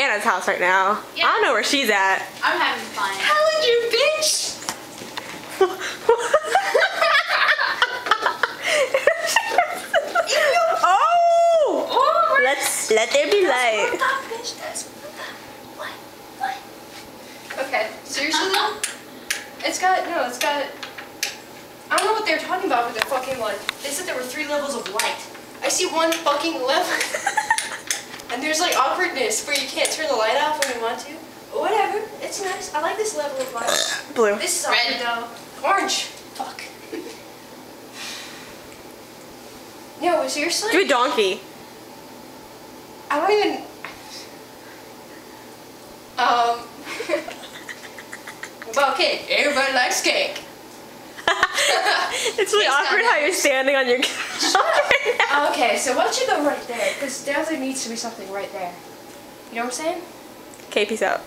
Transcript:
Anna's house right now. Yeah. I don't know where she's at. I'm having fun. Challenger, bitch! Oh! Let there be light. Okay, seriously though? It's got, I don't know what they're talking about with their fucking like, they said there were 3 levels of light. I see 1 fucking level. And there's like awkwardness where you can't turn the light off when you want to. But whatever, it's nice. I like this level of light. Blue. This is awkward though. Orange. Fuck. No, seriously? Do a donkey. I don't even. Well, cake. Everybody likes cake. It's really awkward how you're standing on your couch. Okay, so why don't you go right there? Because there needs to be something right there. You know what I'm saying? Okay, peace out.